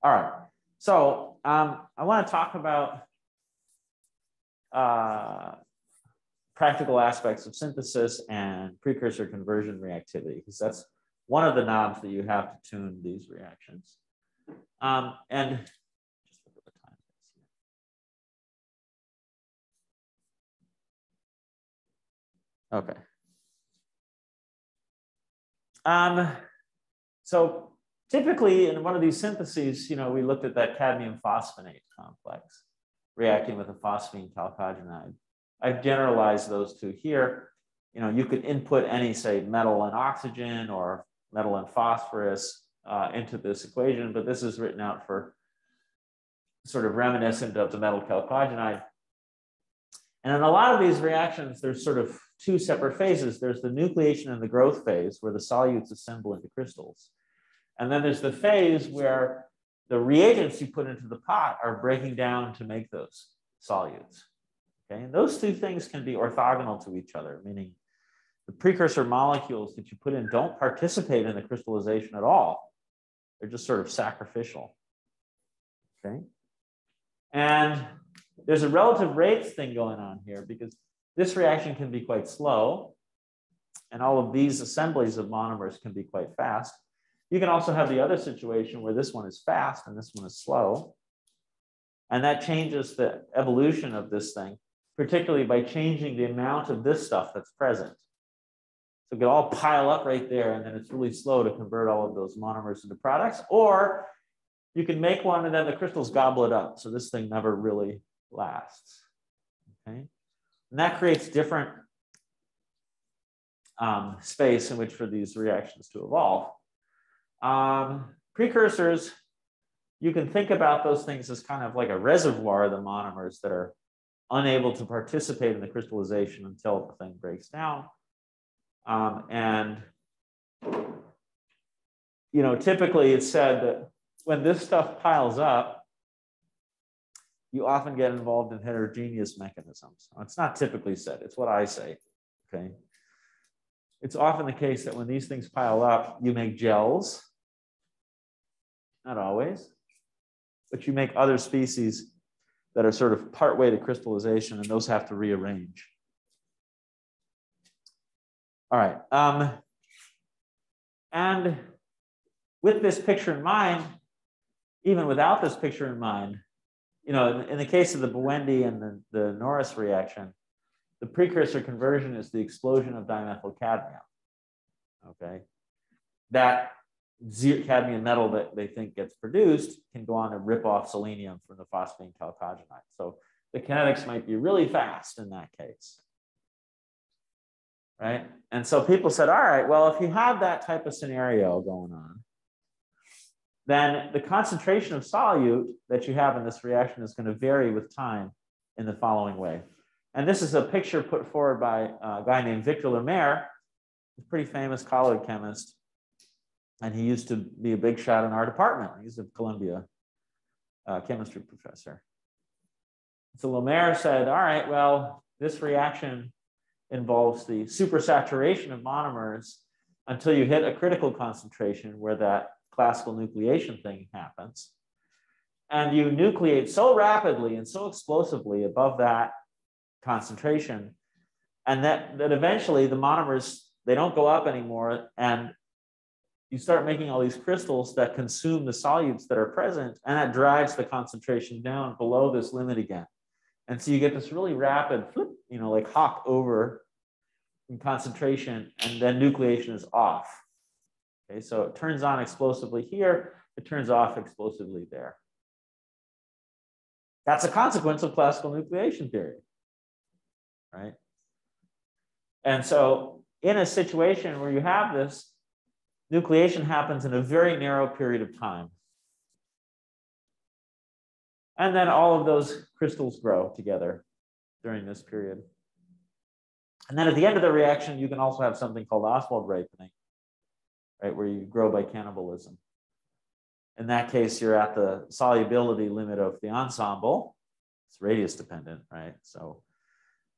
All right. So I want to talk about practical aspects of synthesis and precursor conversion reactivity, because that's one of the knobs that you have to tune these reactions. And just look at the time. Okay. So typically in one of these syntheses, you know, we looked at that cadmium phosphonate complex reacting with a phosphine chalcogenide. I've generalized those two here. You know, you could input any, say, metal and oxygen or metal and phosphorus into this equation, but this is written out for sort of reminiscent of the metal chalcogenide. And in a lot of these reactions, there's sort of two separate phases. There's the nucleation and the growth phase where the solutes assemble into crystals. And then there's the phase where the reagents you put into the pot are breaking down to make those solutes. Okay, and those two things can be orthogonal to each other, meaning the precursor molecules that you put in don't participate in the crystallization at all. They're just sort of sacrificial. Okay, and there's a relative rates thing going on here because this reaction can be quite slow, and all of these assemblies of monomers can be quite fast. You can also have the other situation where this one is fast and this one is slow, and that changes the evolution of this thing, particularly by changing the amount of this stuff that's present. So it can all pile up right there, and then it's really slow to convert all of those monomers into products. Or you can make one and then the crystals gobble it up. So this thing never really lasts. Okay, and that creates different space in which for these reactions to evolve. Precursors, you can think about those things as kind of like a reservoir of the monomers that are unable to participate in the crystallization until the thing breaks down. And you know, typically it's said that when this stuff piles up, you often get involved in heterogeneous mechanisms. It's not typically said, it's what I say, okay? It's often the case that when these things pile up, you make gels, not always, but you make other species that are sort of partway to crystallization, and those have to rearrange. All right, and with this picture in mind, even without this picture in mind, you know, in the case of the Buendia and the Norris reaction, the precursor conversion is the explosion of dimethyl cadmium. Okay, that cadmium metal that they think gets produced can go on and rip off selenium from the phosphine chalcogenide. So the kinetics might be really fast in that case, right? And so people said, all right, well, if you have that type of scenario going on, then the concentration of solute that you have in this reaction is going to vary with time in the following way. And this is a picture put forward by a guy named Victor Lemaire, a pretty famous colloid chemist. And he used to be a big shot in our department. He's a Columbia chemistry professor. So Lemaire said, all right, well, this reaction involves the supersaturation of monomers until you hit a critical concentration where that classical nucleation thing happens. And you nucleate so rapidly and so explosively above that concentration, and that eventually the monomers, they don't go up anymore, and you start making all these crystals that consume the solutes that are present, and that drives the concentration down below this limit again. And so you get this really rapid flip, you know, like hop over in concentration, and then nucleation is off. Okay, so it turns on explosively here, it turns off explosively there. That's a consequence of classical nucleation theory, right? And so in a situation where you have this, nucleation happens in a very narrow period of time. And then all of those crystals grow together during this period. And then at the end of the reaction, you can also have something called Ostwald ripening, right, where you grow by cannibalism. In that case, you're at the solubility limit of the ensemble. It's radius dependent, right? So,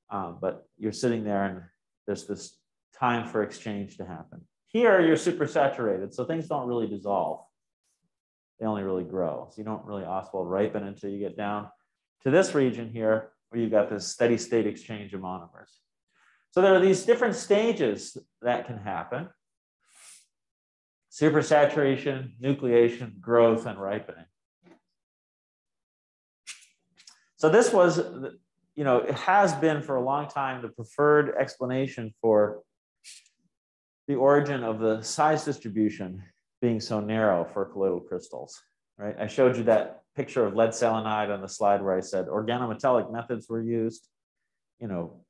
but you're sitting there and there's this time for exchange to happen. Here, you're supersaturated, so things don't really dissolve. They only really grow. So you don't really Ostwald ripen until you get down to this region here, where you've got this steady state exchange of monomers. So there are these different stages that can happen: supersaturation, nucleation, growth, and ripening. So this was, you know, it has been for a long time the preferred explanation for the origin of the size distribution being so narrow for colloidal crystals, right? I showed you that picture of lead selenide on the slide where I said organometallic methods were used. You know,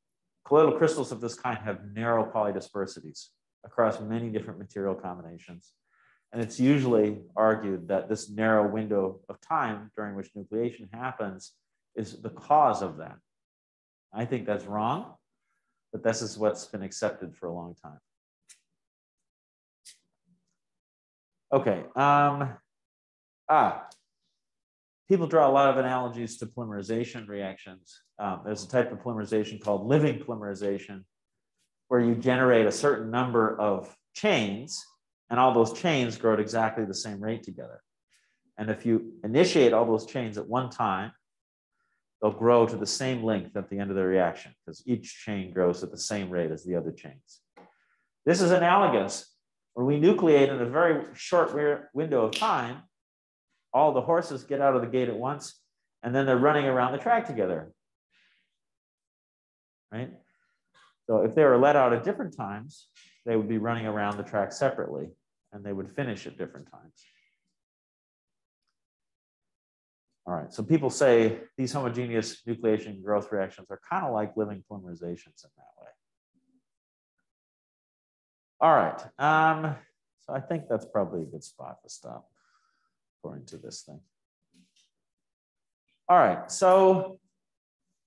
colloidal crystals of this kind have narrow polydispersities across many different material combinations. And it's usually argued that this narrow window of time during which nucleation happens is the cause of that. I think that's wrong, but this is what's been accepted for a long time. Okay. People draw a lot of analogies to polymerization reactions. There's a type of polymerization called living polymerization, where you generate a certain number of chains, and all those chains grow at exactly the same rate together. And if you initiate all those chains at one time, they'll grow to the same length at the end of the reaction, because each chain grows at the same rate as the other chains. This is analogous. When we nucleate in a very short window of time, all the horses get out of the gate at once, and then they're running around the track together, right? So if they were let out at different times, they would be running around the track separately, and they would finish at different times. All right, so people say these homogeneous nucleation growth reactions are kind of like living polymerizations in that way. All right, so I think that's probably a good spot to stop according to this thing. All right, so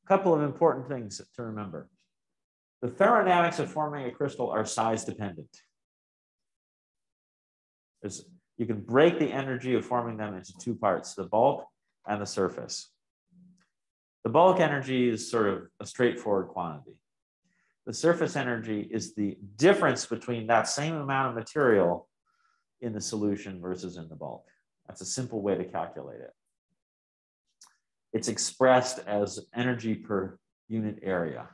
a couple of important things to remember. The thermodynamics of forming a crystal are size dependent. You can break the energy of forming them into two parts, the bulk and the surface. The bulk energy is sort of a straightforward quantity. The surface energy is the difference between that same amount of material in the solution versus in the bulk. That's a simple way to calculate it. It's expressed as energy per unit area.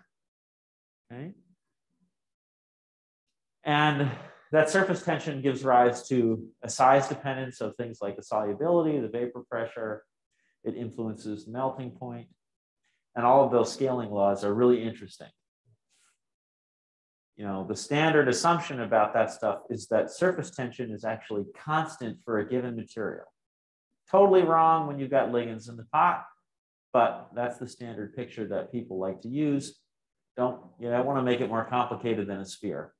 Okay? And that surface tension gives rise to a size dependence of things like the solubility, the vapor pressure. It influences the melting point. And all of those scaling laws are really interesting. You know, the standard assumption about that stuff is that surface tension is actually constant for a given material. Totally wrong when you've got ligands in the pot, but that's the standard picture that people like to use. I want to make it more complicated than a sphere.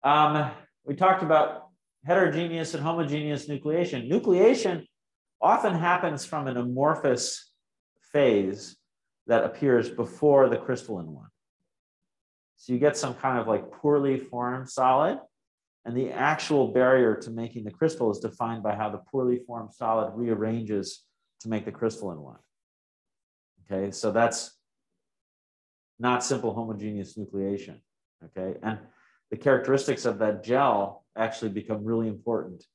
We talked about heterogeneous and homogeneous nucleation. Nucleation often happens from an amorphous phase that appears before the crystalline one. So you get some kind of like poorly formed solid, and the actual barrier to making the crystal is defined by how the poorly formed solid rearranges to make the crystalline one. Okay, so that's not simple homogeneous nucleation. Okay, and the characteristics of that gel actually become really important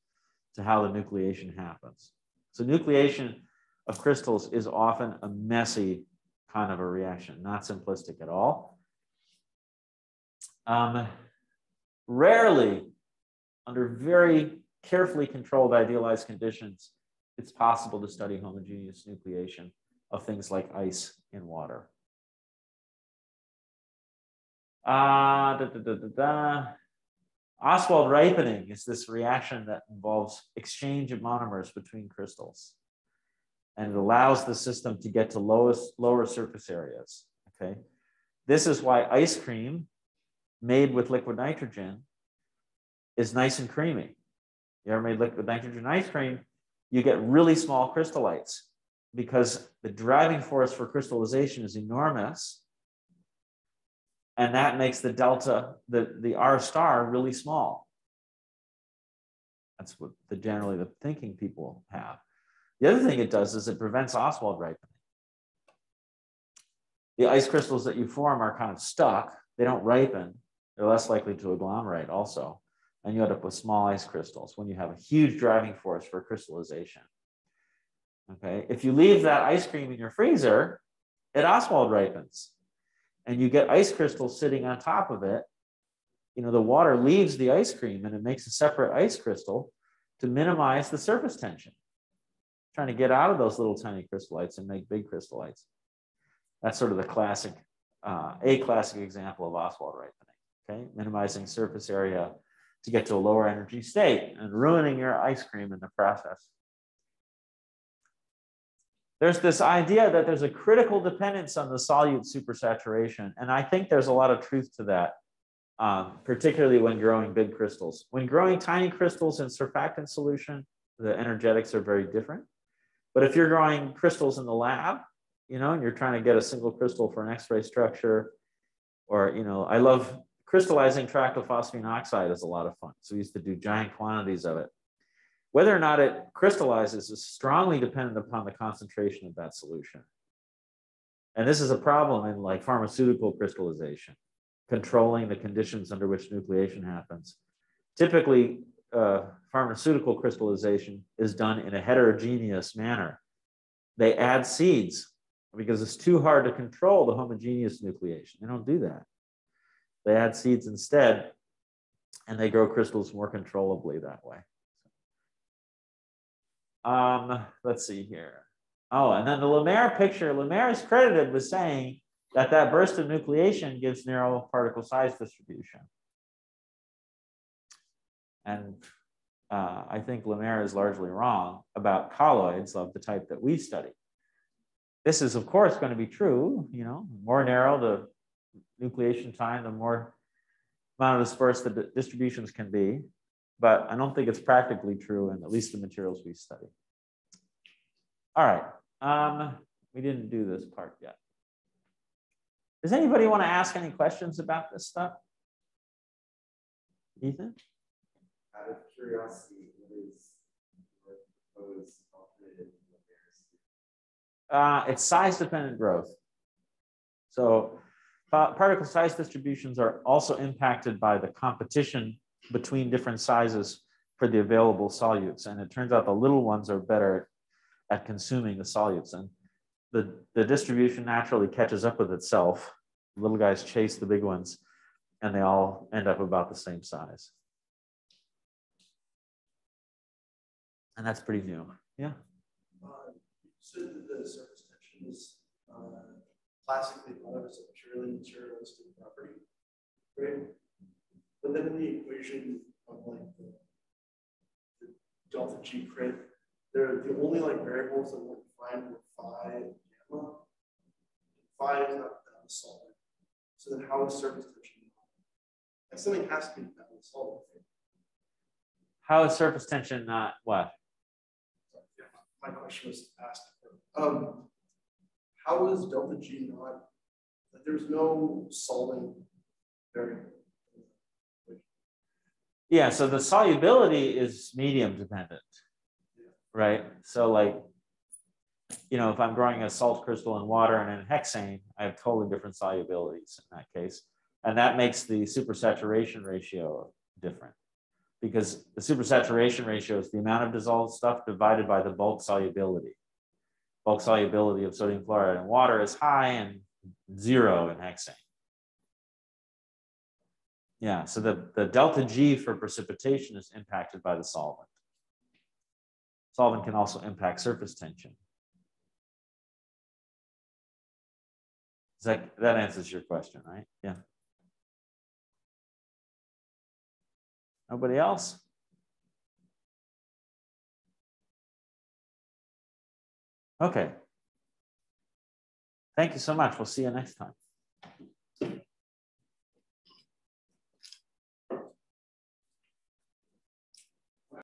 to how the nucleation happens. So nucleation of crystals is often a messy kind of a reaction, not simplistic at all. Rarely, under very carefully controlled idealized conditions, it's possible to study homogeneous nucleation of things like ice in water. Oswald ripening is this reaction that involves exchange of monomers between crystals. And it allows the system to get to lower surface areas. Okay, this is why ice cream made with liquid nitrogen is nice and creamy. You ever made liquid nitrogen ice cream? You get really small crystallites because the driving force for crystallization is enormous. And that makes the delta, the R star, really small. That's what generally the thinking people have. The other thing it does is it prevents Oswald ripening. The ice crystals that you form are kind of stuck. They don't ripen. They're less likely to agglomerate also. And you end up with small ice crystals when you have a huge driving force for crystallization. Okay, if you leave that ice cream in your freezer, it Oswald ripens. And you get ice crystals sitting on top of it. You know, the water leaves the ice cream and it makes a separate ice crystal to minimize the surface tension. Trying to get out of those little tiny crystallites and make big crystallites. That's sort of the classic, a classic example of Oswald ripening, okay? Minimizing surface area to get to a lower energy state and ruining your ice cream in the process. There's this idea that there's a critical dependence on the solute supersaturation, and I think there's a lot of truth to that, particularly when growing big crystals. When growing tiny crystals in surfactant solution, the energetics are very different. But if you're growing crystals in the lab, you know, and you're trying to get a single crystal for an X-ray structure, or, you know, I love crystallizing tractylphosphine oxide is a lot of fun. So we used to do giant quantities of it. Whether or not it crystallizes is strongly dependent upon the concentration of that solution. And this is a problem in like pharmaceutical crystallization, controlling the conditions under which nucleation happens. Typically, pharmaceutical crystallization is done in a heterogeneous manner. They add seeds because it's too hard to control the homogeneous nucleation. They don't do that. They add seeds instead, and they grow crystals more controllably that way. Let's see here. Oh, and then the Lemaire picture, Lemaire is credited with saying that that burst of nucleation gives narrow particle size distribution. And I think Lemaire is largely wrong about colloids of the type that we study. This is, of course, going to be true. You know, more narrow the nucleation time, the more amount of dispersed the distributions can be. But I don't think it's practically true in at least the materials we study. All right, we didn't do this part yet. Does anybody want to ask any questions about this stuff? Ethan? Out of curiosity, what is your proposed alternative Lemaire's? It's size-dependent growth. So particle size distributions are also impacted by the competition between different sizes for the available solutes. And it turns out the little ones are better at consuming the solutes. And the distribution naturally catches up with itself. The little guys chase the big ones. and they all end up about the same size. And that's pretty new. Yeah. So the surface tension is classically thought of as a purely materialistic property, right? But then in the equation of like the delta G crit, they're the only like variables that we'll find were phi and gamma. Phi is not the solvent. So then how is surface tension? Like something has to be found in the solvent. How is surface tension not what? My question was asked. How is delta G not? There's no solvent variable. Yeah, so the solubility is medium dependent, right? So like, you know, if I'm growing a salt crystal in water and in hexane, I have totally different solubilities in that case. And that makes the supersaturation ratio different, because the supersaturation ratio is the amount of dissolved stuff divided by the bulk solubility. Bulk solubility of sodium chloride in water is high and 0 in hexane. Yeah, so the delta G for precipitation is impacted by the solvent. Solvent can also impact surface tension. That answers your question, right? Yeah. Nobody else? Okay. Thank you so much. We'll see you next time.